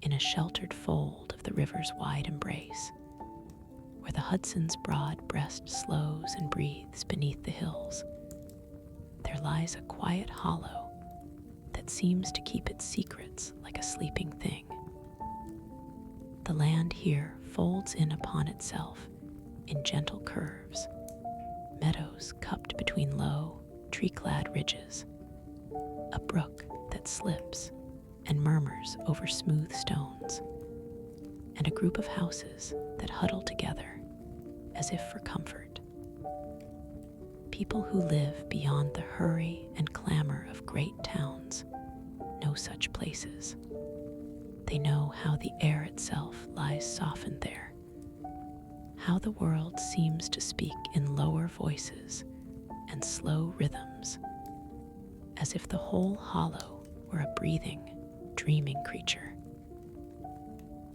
in a sheltered fold of the river's wide embrace, where the Hudson's broad breast slows and breathes beneath the hills, there lies a quiet hollow that seems to keep its secrets like a sleeping thing. The land here folds in upon itself in gentle curves, meadows cupped between low, tree-clad ridges, a brook that slips and murmurs over smooth stones, and a group of houses that huddle together as if for comfort. People who live beyond the hurry and clamor of great towns know such places. They know how the air itself lies softened there, how the world seems to speak in lower voices and slow rhythms, as if the whole hollow were a breathing, dreaming creature.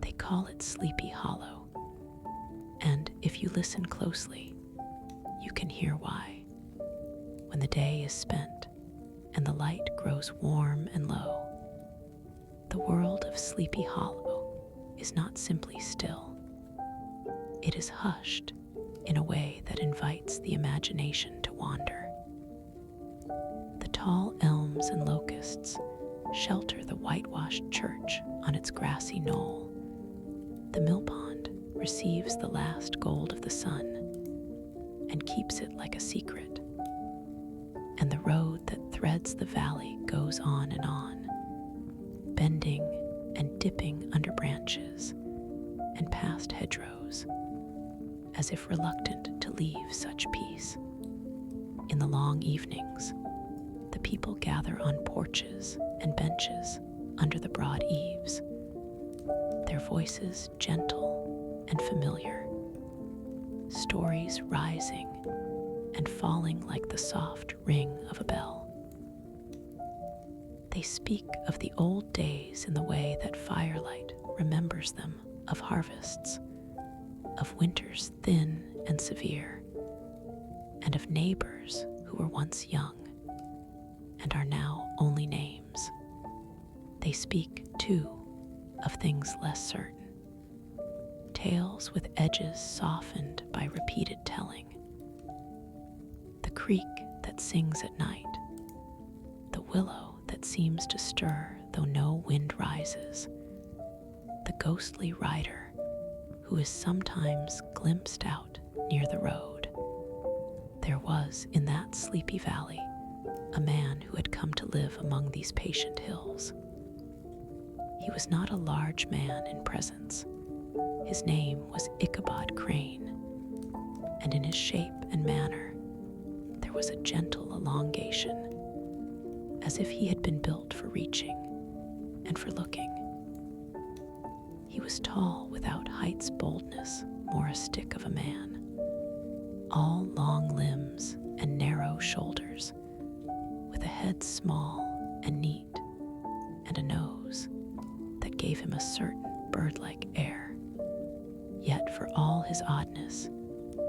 They call it Sleepy Hollow, and if you listen closely, you can hear why. When the day is spent and the light grows warm and low, the world of Sleepy Hollow is not simply still. It is hushed in a way that invites the imagination to wander. The tall elms and locusts shelter the whitewashed church on its grassy knoll. The mill pond receives the last gold of the sun and keeps it like a secret. And the road that threads the valley goes on and on, bending and dipping under branches and past hedgerows, as if reluctant to leave such peace. In the long evenings, the people gather on porches and benches under the broad eaves, their voices gentle and familiar, stories rising and falling like the soft ring of a bell. They speak of the old days in the way that firelight remembers them of harvests, of winters thin and severe, and of neighbors who were once young and are now only names. They speak, too, of things less certain, tales with edges softened by repeated telling. The creek that sings at night, the willow that seems to stir though no wind rises, the ghostly rider who is sometimes glimpsed out near the road. There was in that sleepy valley a man who had come to live among these patient hills. He was not a large man in presence. His name was Ichabod Crane, and in his shape and manner there was a gentle elongation, as if he had been built for reaching and for looking. He was tall without height's boldness, more a stick of a man, all long limbs and narrow shoulders, with a head small and neat, and a nose that gave him a certain bird-like air. Yet for all his oddness,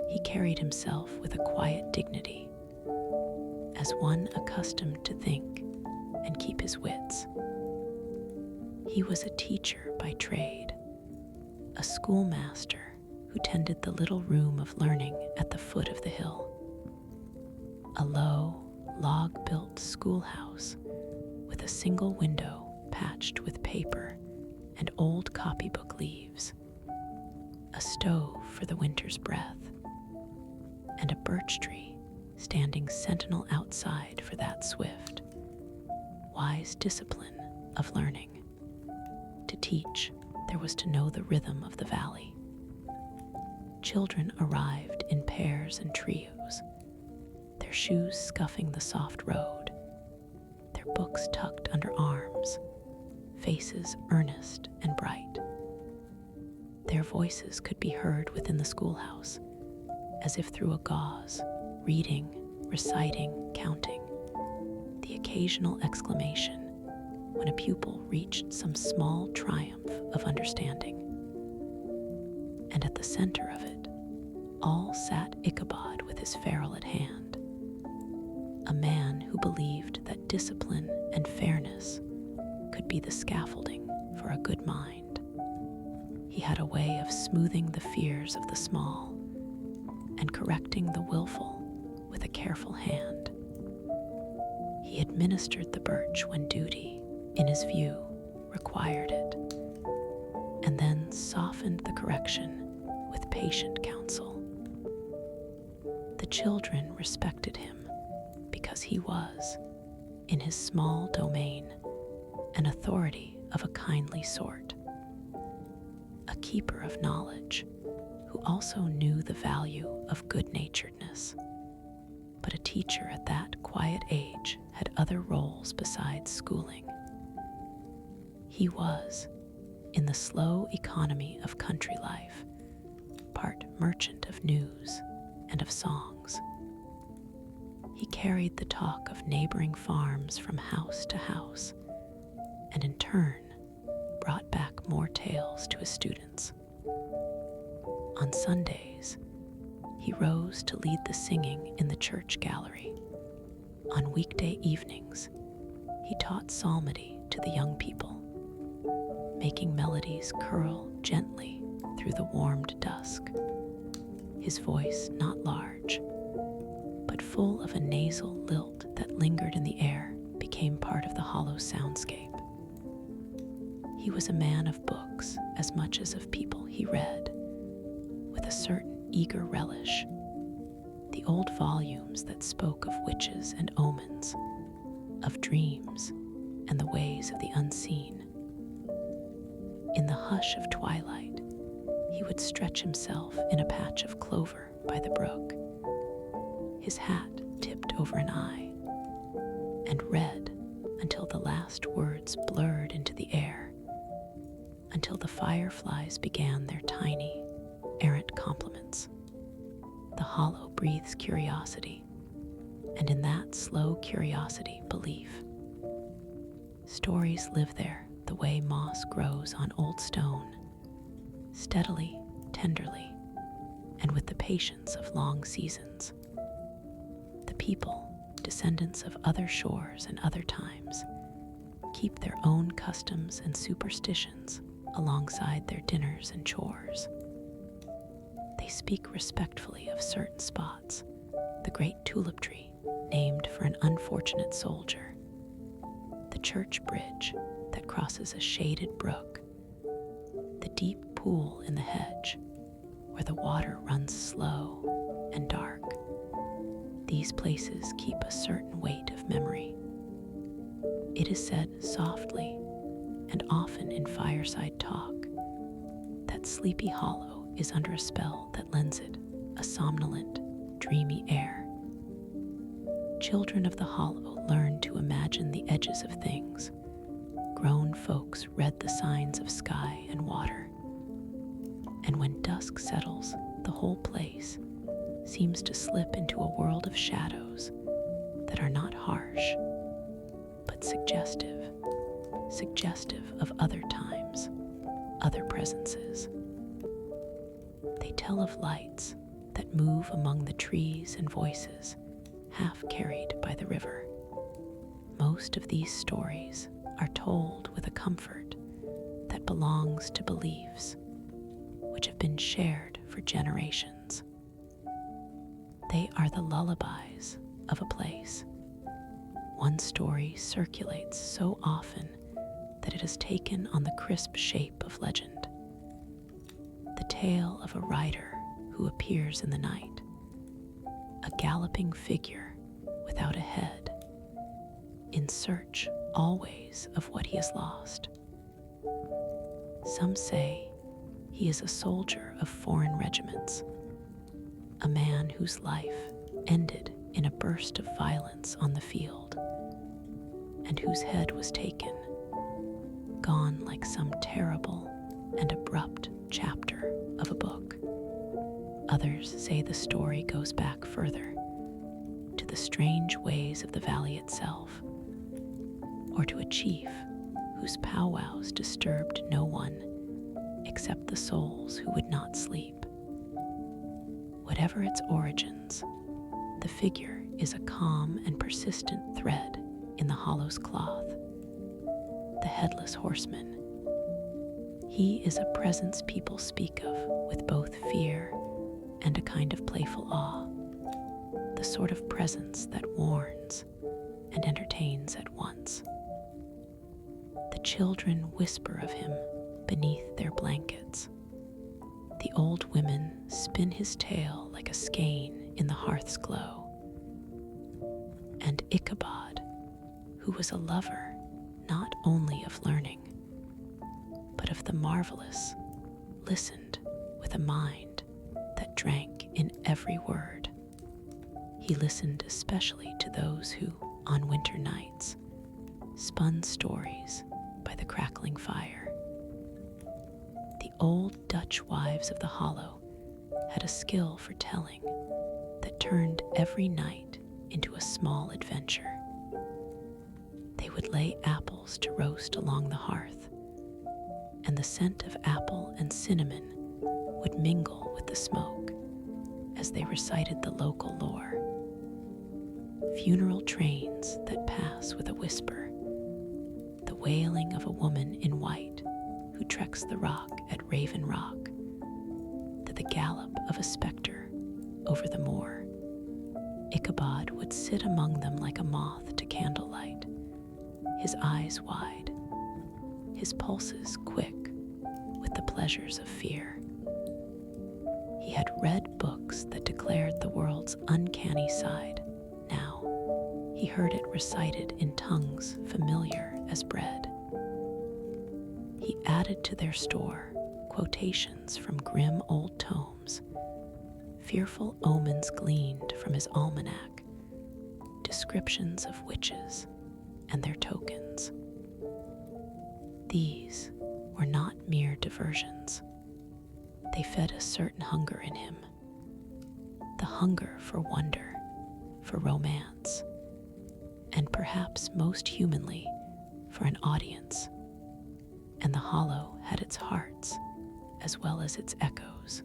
he carried himself with a quiet dignity, as one accustomed to think and keep his wits. He was a teacher by trade, a schoolmaster who tended the little room of learning at the foot of the hill, a low, log-built schoolhouse with a single window patched with paper and old copybook leaves, a stove for the winter's breath, and a birch tree standing sentinel outside for that swift, wise discipline of learning. To teach, there was to know the rhythm of the valley. Children arrived in pairs and trios, their shoes scuffing the soft road, their books tucked under arms, faces earnest and bright. Their voices could be heard within the schoolhouse, as if through a gauze, reading, reciting, counting, the occasional exclamation when a pupil reached some small triumph of understanding. And at the center of it, all sat Ichabod with his ferule at hand, a man who believed that discipline and fairness could be the scaffolding for a good mind. he had a way of smoothing the fears of the small and correcting the willful with a careful hand. He administered the birch when duty, in his view, required it, and then softened the correction with patient counsel. The children respected him because he was, in his small domain, an authority of a kindly sort, a keeper of knowledge who also knew the value of good-naturedness. But a teacher at that quiet age had other roles besides schooling. He was, in the slow economy of country life, part merchant of news and of songs. He carried the talk of neighboring farms from house to house, and in turn brought back more tales to his students. On Sundays, he rose to lead the singing in the church gallery. On weekday evenings, he taught psalmody to the young people, making melodies curl gently through the warmed dusk. His voice not large, but full of a nasal lilt that lingered in the air, became part of the hollow soundscape. He was a man of books as much as of people he read, with a certain eager relish. The old volumes that spoke of witches and omens, of dreams and the ways of the unseen. In the hush of twilight, he would stretch himself in a patch of clover by the brook, his hat tipped over an eye, and read until the last words blurred into the air, until the fireflies began their tiny, errant compliments. The hollow breathes curiosity, and in that slow curiosity, belief. Stories live there the way moss grows on old stone, steadily, tenderly, and with the patience of long seasons. The people, descendants of other shores and other times, keep their own customs and superstitions alongside their dinners and chores. They speak respectfully of certain spots, the great tulip tree named for an unfortunate soldier, the church bridge that crosses a shaded brook, the deep pool in the hedge where the water runs slow and dark. These places keep a certain weight of memory. It is said softly and often in fireside talk that Sleepy Hollow is under a spell that lends it a somnolent, dreamy air. Children of the hollow learn to imagine the edges of things. Grown folks read the signs of sky and water. And when dusk settles, the whole place seems to slip into a world of shadows that are not harsh, but suggestive of other times, other presences. They tell of lights that move among the trees and voices half carried by the river. Most of these stories are told with a comfort that belongs to beliefs which have been shared for generations. They are the lullabies of a place. One story circulates so often that it has taken on the crisp shape of legend. The tale of a rider who appears in the night, a galloping figure without a head, in search always of what he has lost. Some say he is a soldier of foreign regiments, a man whose life ended in a burst of violence on the field, and whose head was taken, gone like some terrible and abrupt chapter of a book. Others say the story goes back further, to the strange ways of the valley itself, or to a chief whose powwows disturbed no one except the souls who would not sleep. Whatever its origins, the figure is a calm and persistent thread in the hollow's cloth, the headless horseman. He is a presence people speak of with both fear and a kind of playful awe, the sort of presence that warns and entertains at once. The children whisper of him beneath their blankets. The old women spin his tale like a skein in the hearth's glow. And Ichabod, who was a lover not only of learning, but of the marvelous, listened with a mind that drank in every word. He listened especially to those who, on winter nights, spun stories by the crackling fire. The old Dutch wives of the Hollow had a skill for telling that turned every night into a small adventure. They would lay apples to roast along the hearth, and the scent of apple and cinnamon would mingle with the smoke as they recited the local lore. Funeral trains that pass with a whisper, the wailing of a woman in white who treks the rock at Raven Rock, to the gallop of a spectre over the moor. Ichabod would sit among them like a moth to candlelight, his eyes wide, his pulses quick with the pleasures of fear. He had read books that declared the world's uncanny side. Now he heard it recited in tongues familiar as bread. He added to their store quotations from grim old tomes, fearful omens gleaned from his almanac, descriptions of witches and their tokens. These were not mere diversions. They fed a certain hunger in him, the hunger for wonder, for romance, and perhaps most humanly, for an audience. And the Hollow had its hearts as well as its echoes.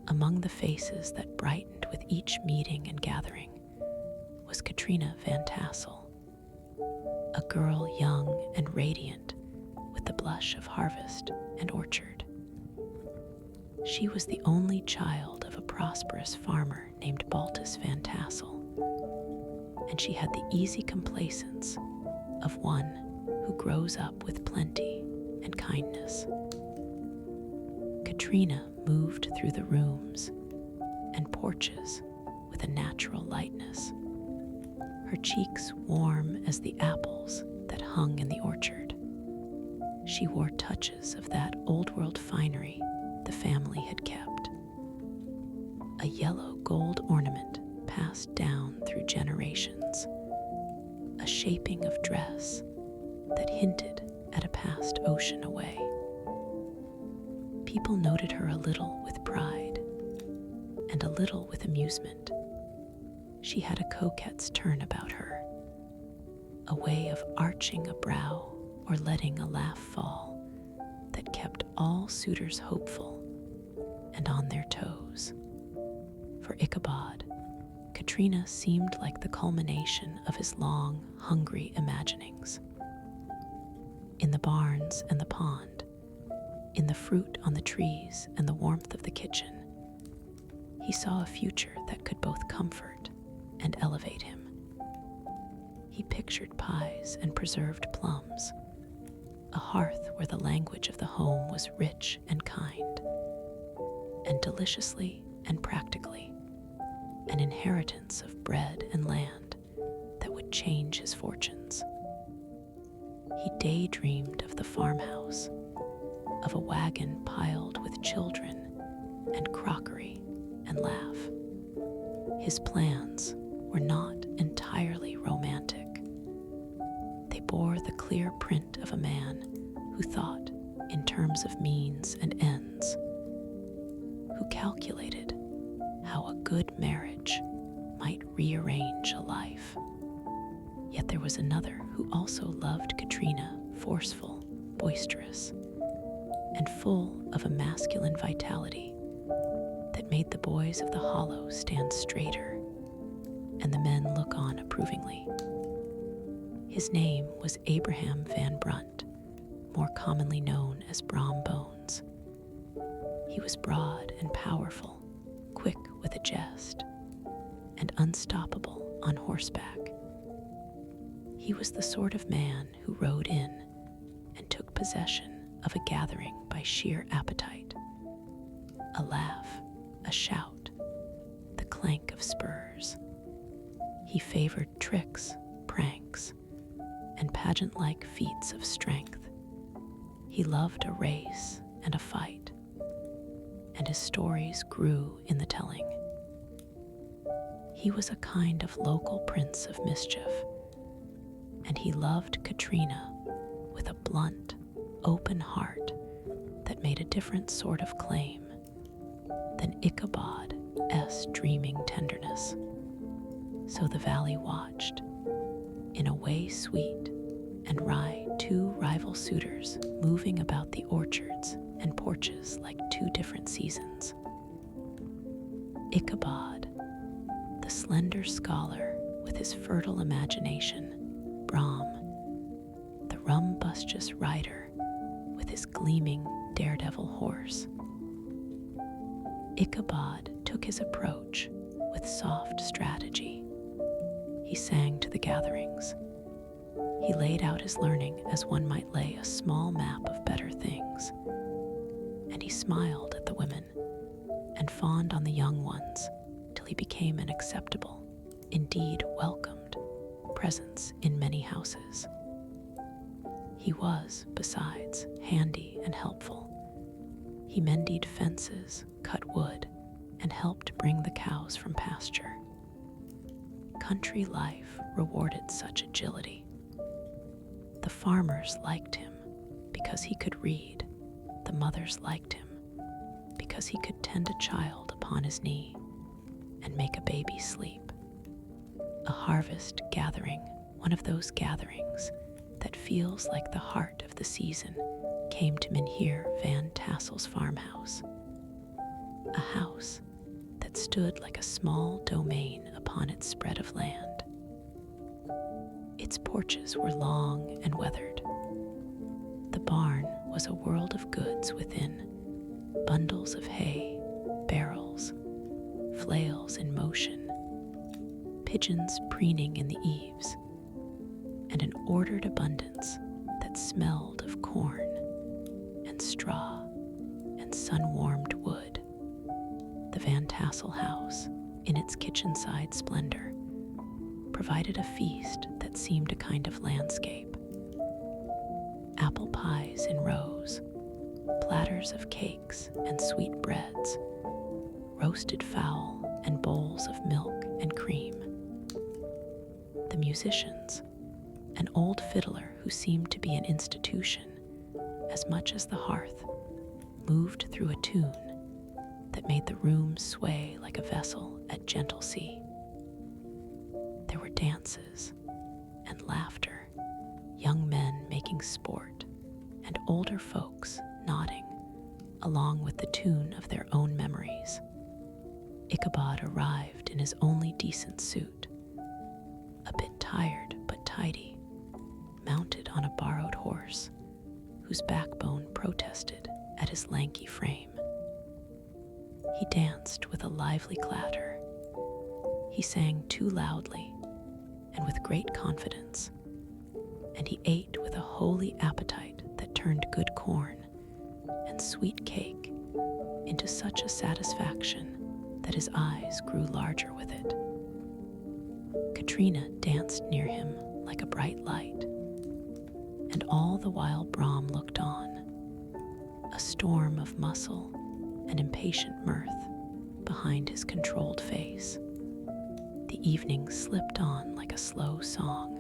Among the faces that brightened with each meeting and gathering was Katrina Van Tassel, a girl young and radiant with the blush of harvest and orchard. She was the only child of a prosperous farmer named Baltus Van Tassel, and she had the easy complacence of one who grows up with plenty and kindness. Katrina moved through the rooms and porches with a natural lightness, her cheeks warm as the apples that hung in the orchard. She wore touches of that old-world finery the family had kept, a yellow gold ornament passed down through generations, a shaping of dress that hinted at a past ocean away. People noted her a little with pride and a little with amusement. She had a coquette's turn about her, a way of arching a brow or letting a laugh fall that kept all suitors hopeful and on their toes. For Ichabod, Katrina seemed like the culmination of his long, hungry imaginings. In the barns and the pond, in the fruit on the trees and the warmth of the kitchen, he saw a future that could both comfort and elevate him. He pictured pies and preserved plums, a hearth where the language of the home was rich and kind, and deliciously and practically, an inheritance of bread and land that would change his fortunes. He daydreamed of the farmhouse, of a wagon piled with children and crockery and laugh. His plans were not entirely romantic. They bore the clear print of a man who thought in terms of means and ends, who calculated how a good marriage might rearrange a life. Yet there was another who also loved Katrina, forceful, boisterous, and full of a masculine vitality that made the boys of the Hollow stand straighter and the men look on approvingly. His name was Abraham Van Brunt, more commonly known as Brom Bones. He was broad and powerful, quick with a jest, and unstoppable on horseback. He was the sort of man who rode in and took possession of a gathering by sheer appetite. A laugh, a shout, the clank of spurs. He favored tricks, pranks, and pageant-like feats of strength. He loved a race and a fight, and his stories grew in the telling. He was a kind of local prince of mischief, and he loved Katrina with a blunt, open heart that made a different sort of claim than Ichabod's dreaming tenderness. So the valley watched, in a way sweet and wry, two rival suitors moving about the orchards and porches like two different seasons. Ichabod, the slender scholar with his fertile imagination, Brom, the rumbustious rider with his gleaming daredevil horse. Ichabod took his approach with soft strategy. He sang to the gatherings. He laid out his learning as one might lay a small map of better things. And he smiled at the women and fawned on the young ones till he became an acceptable, indeed welcomed, presence in many houses. He was, besides, handy and helpful. He mended fences, cut wood, and helped bring the cows from pasture. Country life rewarded such agility. The farmers liked him because he could read. The mothers liked him because he could tend a child upon his knee and make a baby sleep. A harvest gathering, one of those gatherings that feels like the heart of the season, came to Mynheer Van Tassel's farmhouse. A house that stood like a small domain upon its spread of land. Its porches were long and weathered. The barn was a world of goods within, bundles of hay, barrels, flails in motion, pigeons preening in the eaves, and an ordered abundance that smelled of corn and straw and sun-warmed wood. The Van Tassel house, in its kitchen-side splendor, provided a feast that seemed a kind of landscape. Apple pies in rows, platters of cakes and sweet breads, roasted fowl and bowls of milk and cream. The musicians, an old fiddler who seemed to be an institution as much as the hearth, moved through a tune that made the room sway like a vessel at gentle sea. There were dances and laughter, young men making sport, and older folks nodding, along with the tune of their own memories. Ichabod arrived in his only decent suit, a bit tired but tidy, mounted on a borrowed horse, whose backbone protested at his lanky frame. He danced with a lively clatter. He sang too loudly and with great confidence, and he ate with a holy appetite that turned good corn and sweet cake into such a satisfaction that his eyes grew larger with it. Katrina danced near him like a bright light, and all the while Brom looked on, a storm of muscle and impatient mirth behind his controlled face. The evening slipped on like a slow song.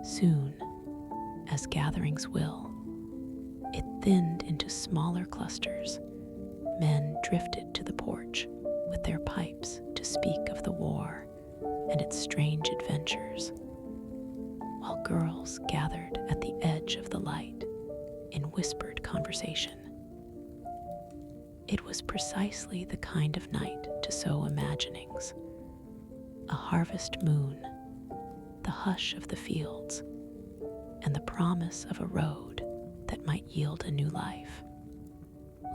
Soon, as gatherings will, it thinned into smaller clusters. Men drifted to the porch with their pipes to speak of the war and its strange adventures, while girls gathered at the edge of the light in whispered conversation. It was precisely the kind of night to sow imaginings. A harvest moon, the hush of the fields, and the promise of a road that it might yield a new life.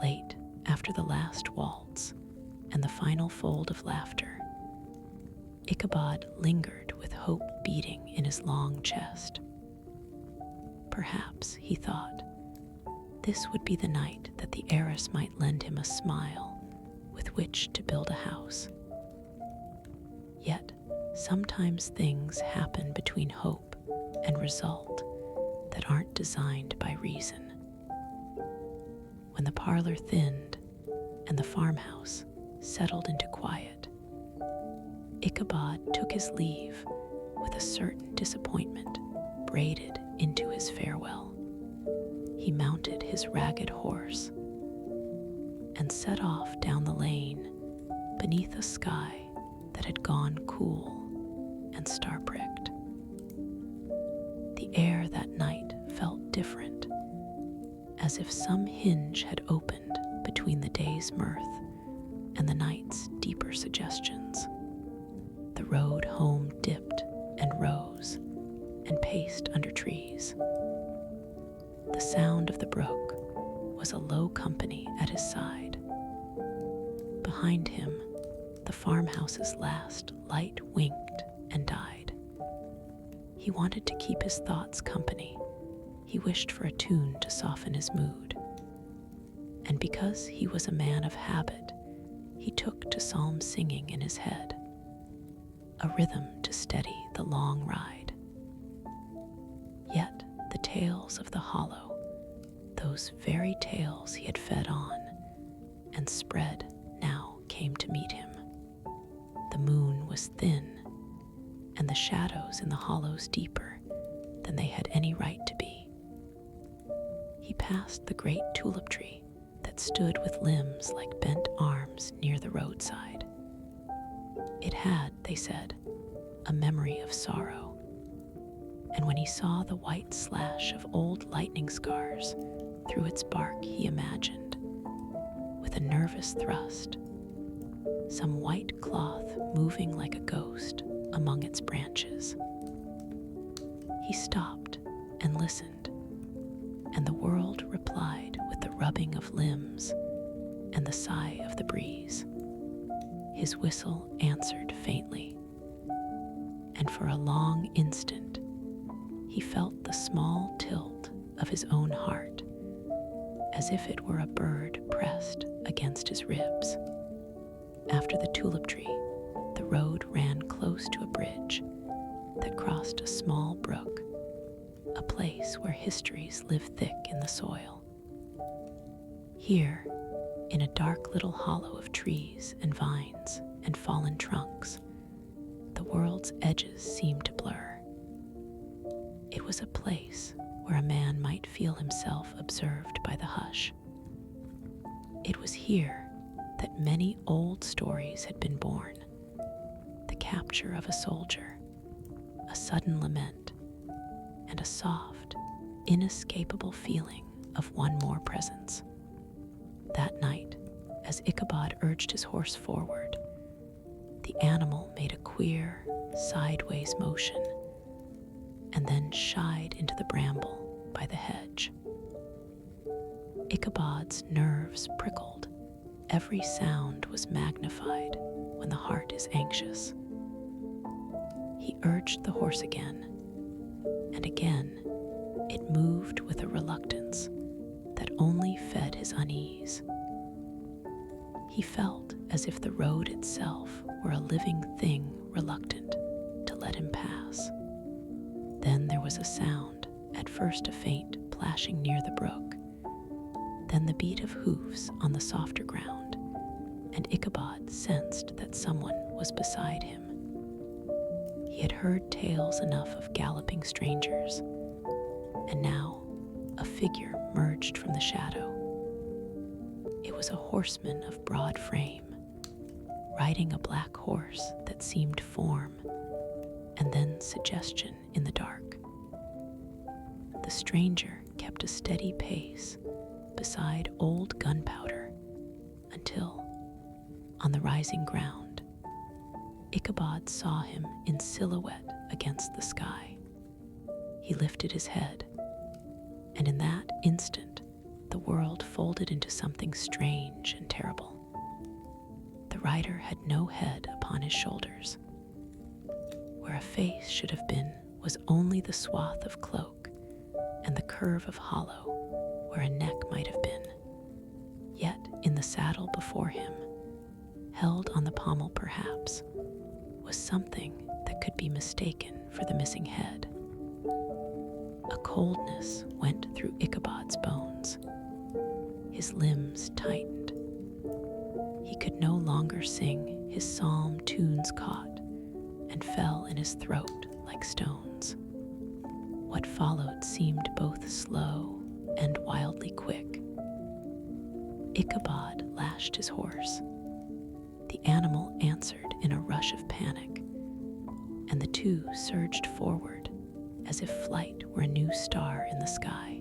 Late, after the last waltz and the final fold of laughter, Ichabod lingered with hope beating in his long chest. Perhaps, he thought, this would be the night that the heiress might lend him a smile with which to build a house. Yet, sometimes things happen between hope and result that aren't designed by reason. When the parlor thinned and the farmhouse settled into quiet, Ichabod took his leave with a certain disappointment braided into his farewell. He mounted his ragged horse and set off down the lane beneath a sky that had gone cool and star-pricked. The air that night felt different, as if some hinge had opened between the day's mirth and the night's deeper suggestions. The road home dipped and rose and paced under trees. The sound of the brook was a low company at his side. Behind him, the farmhouse's last light winked and died. He wanted to keep his thoughts company. He wished for a tune to soften his mood. And because he was a man of habit, he took to psalm singing in his head, a rhythm to steady the long ride. Yet the tales of the hollow, those very tales he had fed on and spread, now came to meet him. The moon was thin, and the shadows in the hollows deeper than they had any right to be. He passed the great tulip tree that stood with limbs like bent arms near the roadside. It had, they said, a memory of sorrow, and when he saw the white slash of old lightning scars through its bark, he imagined, with a nervous thrust, some white cloth moving like a ghost among its branches. He stopped and listened, and the world replied with the rubbing of limbs and the sigh of the breeze. His whistle answered faintly, and for a long instant he felt the small tilt of his own heart, as if it were a bird pressed against his ribs. After the tulip tree, the road ran close to a bridge that crossed a small brook, a place where histories live thick in the soil. Here, in a dark little hollow of trees and vines and fallen trunks, the world's edges seemed to blur. It was a place where a man might feel himself observed by the hush. It was here that many old stories had been born: the capture of a soldier, a sudden lament, and a soft, inescapable feeling of one more presence. That night, as Ichabod urged his horse forward, the animal made a queer, sideways motion and then shied into the bramble by the hedge. Ichabod's nerves prickled. Every sound was magnified when the heart is anxious. He urged the horse again, and again it moved with a reluctance that only fed his unease. He felt as if the road itself were a living thing reluctant to let him pass. Then there was a sound, at first a faint plashing near the brook, then the beat of hoofs on the softer ground, and Ichabod sensed that someone was beside him. He had heard tales enough of galloping strangers, and now a figure merged from the shadow. It was a horseman of broad frame, riding a black horse that seemed form and then suggestion in the dark. The stranger kept a steady pace beside old gunpowder until, on the rising ground, Ichabod saw him in silhouette against the sky. He lifted his head, and in that instant, the world folded into something strange and terrible. The rider had no head upon his shoulders. Where a face should have been was only the swath of cloak and the curve of hollow where a neck might have been. Yet in the saddle before him, held on the pommel perhaps, was something that could be mistaken for the missing head. A coldness went through Ichabod's bones. His limbs tightened. He could no longer sing, his psalm tunes caught and fell in his throat like stones. What followed seemed both slow and wildly quick. Ichabod lashed his horse. The animal answered in a rush of panic, and the two surged forward as if flight were a new star in the sky.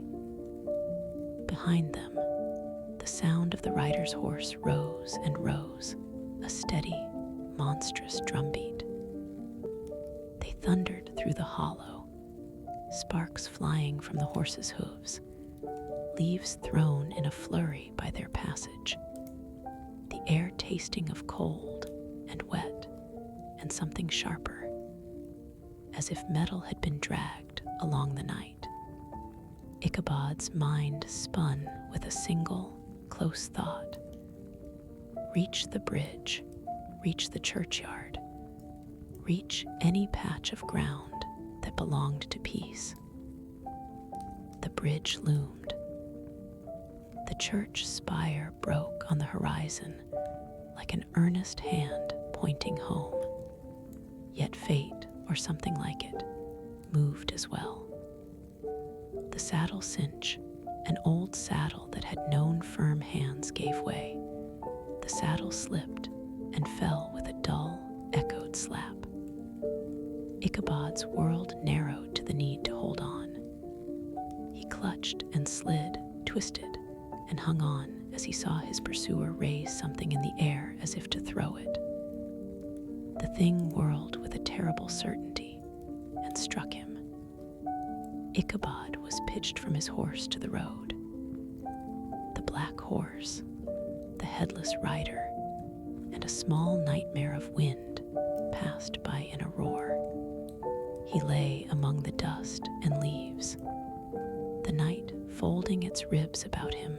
Behind them, the sound of the rider's horse rose and rose, a steady, monstrous drumbeat. They thundered through the hollow, sparks flying from the horse's hooves, leaves thrown in a flurry by their passage, the air tasting of cold and wet and something sharper, as if metal had been dragged along the night. Ichabod's mind spun with a single, close thought. Reach the bridge, reach the churchyard, reach any patch of ground that belonged to peace. The bridge loomed. The church spire broke on the horizon like an earnest hand pointing home. Yet fate, or something like it, moved as well. The saddle cinch, an old saddle that had known firm hands, gave way. The saddle slipped and fell with a dull, echoed slap. Ichabod's world narrowed to the need to hold on. He clutched and slid, twisted, and hung on as he saw his pursuer raise something in the air as if to throw it. The thing whirled with a terrible certainty and struck him. Ichabod was pitched from his horse to the road. The black horse, the headless rider, and a small nightmare of wind passed by in a roar. He lay among the dust and leaves, the night folding its ribs about him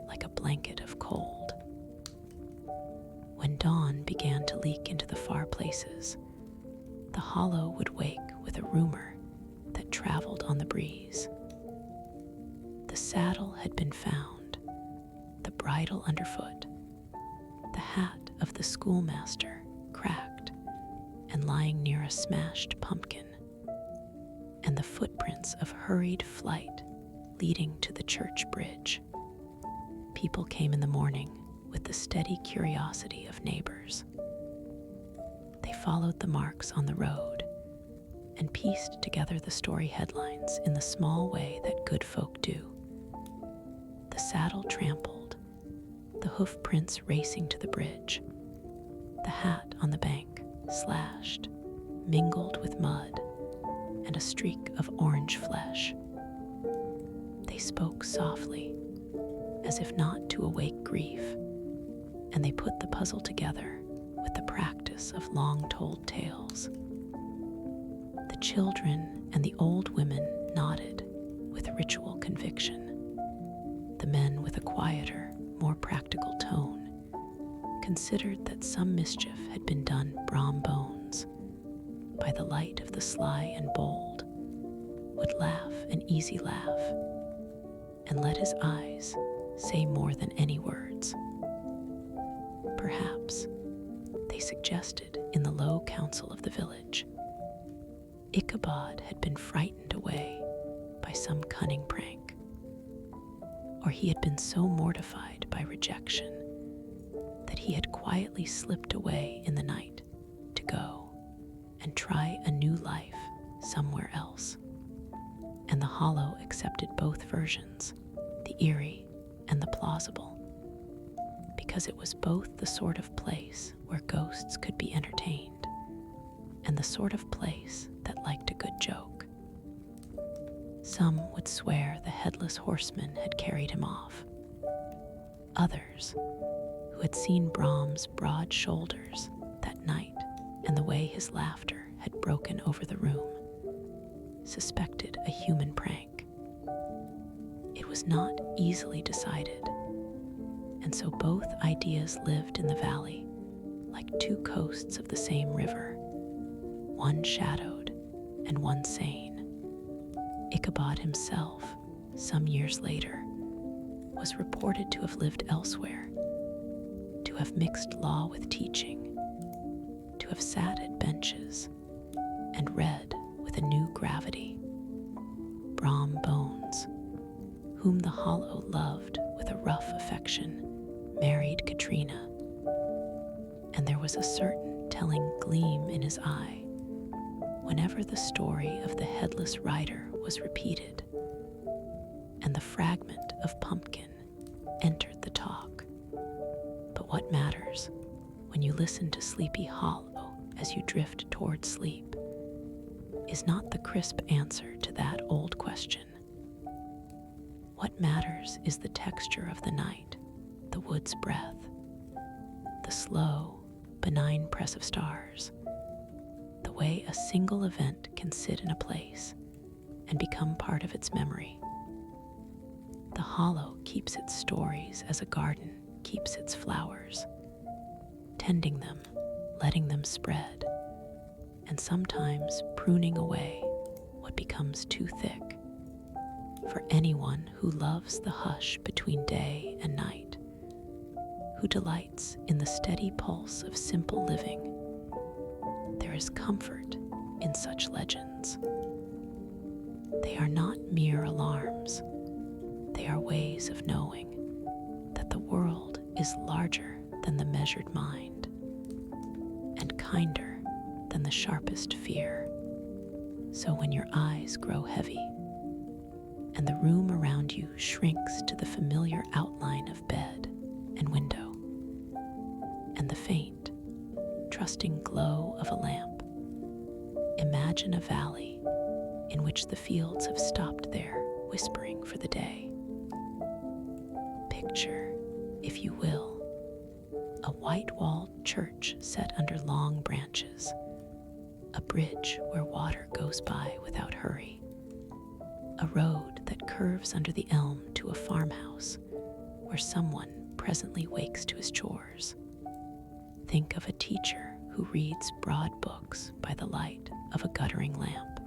like a blanket of cold. When dawn began to leak into the far places, the hollow would wake with a rumor that traveled on the breeze. The saddle had been found, the bridle underfoot, the hat of the schoolmaster cracked and lying near a smashed pumpkin, and the footprints of hurried flight leading to the church bridge. People came in the morning with the steady curiosity of neighbors. They followed the marks on the road and pieced together the story headlines in the small way that good folk do. The saddle trampled, the hoof prints racing to the bridge, the hat on the bank slashed, mingled with mud, and a streak of orange flesh. They spoke softly, as if not to awake grief, and they put the puzzle together with the practice of long-told tales. The children and the old women nodded with ritual conviction. The men, with a quieter, more practical tone, considered that some mischief had been done brom bones. By the light of the sly and bold, would laugh an easy laugh, and let his eyes say more than any words. Perhaps, they suggested in the low council of the village, Ichabod had been frightened away by some cunning prank, or he had been so mortified by rejection that he had quietly slipped away in the night to go and try a new life somewhere else. And the hollow accepted both versions, the eerie and the plausible, because it was both the sort of place where ghosts could be entertained and the sort of place that liked a good joke. Some would swear the headless horseman had carried him off. Others, who had seen Brahm's broad shoulders that night and the way his laughter had broken over the room, suspected a human prank. It was not easily decided, and so both ideas lived in the valley like two coasts of the same river, one shadowed and one sane. Ichabod himself, some years later, was reported to have lived elsewhere, to have mixed law with teaching, to have sat at benches and read with a new gravity. Brom Bones, whom the Hollow loved with a rough affection, married Katrina, and there was a certain telling gleam in his eye whenever the story of the headless rider was repeated, and the fragment of pumpkin entered the talk. But what matters when you listen to Sleepy Hollow as you drift toward sleep is not the crisp answer to that old question. What matters is the texture of the night, the wood's breath, the slow, benign press of stars, the way a single event can sit in a place and become part of its memory. The Hollow keeps its stories as a garden keeps its flowers, tending them, letting them spread, and sometimes pruning away what becomes too thick. For anyone who loves the hush between day and night, who delights in the steady pulse of simple living, there is comfort in such legends. They are not mere alarms. They are ways of knowing that the world is larger than the measured mind and kinder than the sharpest fear. So when your eyes grow heavy and the room around you shrinks to the familiar outline of bed and window and the faint, trusting glow of a lamp, imagine a valley in which the fields have stopped their whispering for the day. Picture, if you will, a white-walled church set under long branches, a bridge where water goes by without hurry, a road that curves under the elm to a farmhouse where someone presently wakes to his chores. Think of a teacher who reads broad books by the light of a guttering lamp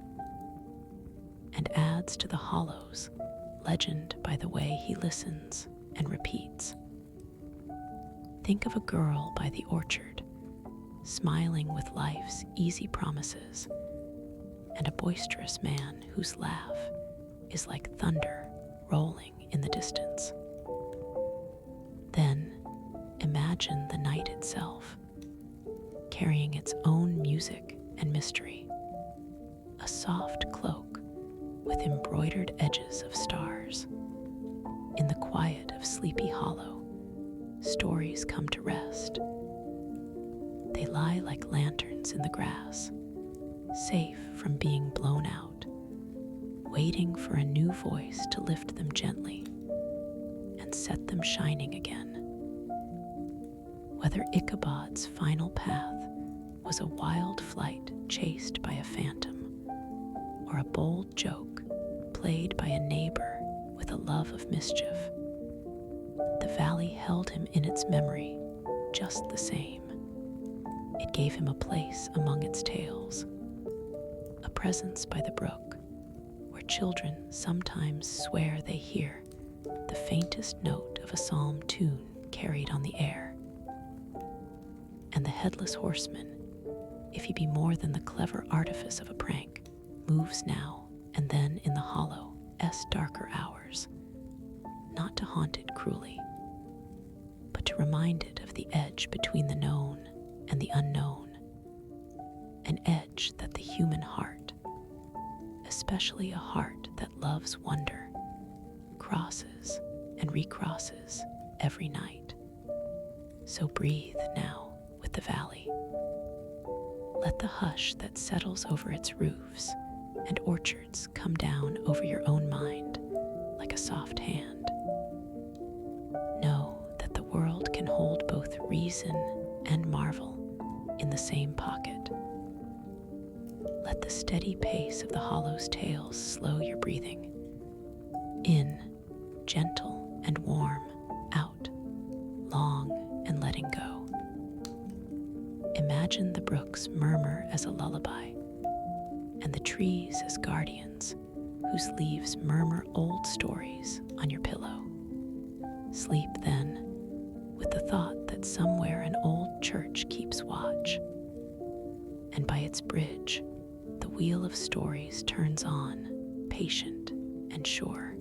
and adds to the Hollow's legend by the way he listens and repeats. Think of a girl by the orchard, smiling with life's easy promises, and a boisterous man whose laugh is like thunder rolling in the distance. Then imagine the night itself, carrying its own music and mystery, a soft cloak with embroidered edges of stars. In the quiet of Sleepy Hollow, stories come to rest. They lie like lanterns in the grass, safe from being blown out, waiting for a new voice to lift them gently and set them shining again. Whether Ichabod's final path was a wild flight chased by a phantom, or a bold joke played by a neighbor with a love of mischief, the valley held him in its memory just the same. It gave him a place among its tales, a presence by the brook, where children sometimes swear they hear the faintest note of a psalm tune carried on the air. And the headless horseman, if he be more than the clever artifice of a prank, moves now and then in the hollow darker hours, not to haunt it cruelly, but to remind it of the edge between the known and the unknown, an edge that the human heart, especially a heart that loves wonder, crosses and recrosses every night. So breathe now with the valley. Let the hush that settles over its roofs and orchards come down over your own mind like a soft hand. Know that the world can hold both reason and marvel in the same pocket. Let the steady pace of the hollow's tales slow your breathing. In, gentle and warm, out, long and letting go. Imagine the brooks murmur as a lullaby, and the trees as guardians whose leaves murmur old stories on your pillow. Sleep then, with the thought that somewhere an old church keeps watch, and by its bridge the wheel of stories turns on, patient and sure.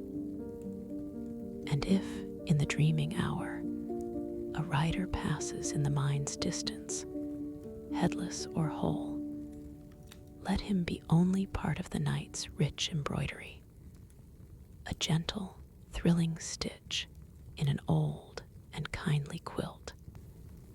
And if, in the dreaming hour, a rider passes in the mind's distance, headless or whole, let him be only part of the night's rich embroidery, a gentle, thrilling stitch in an old and kindly quilt.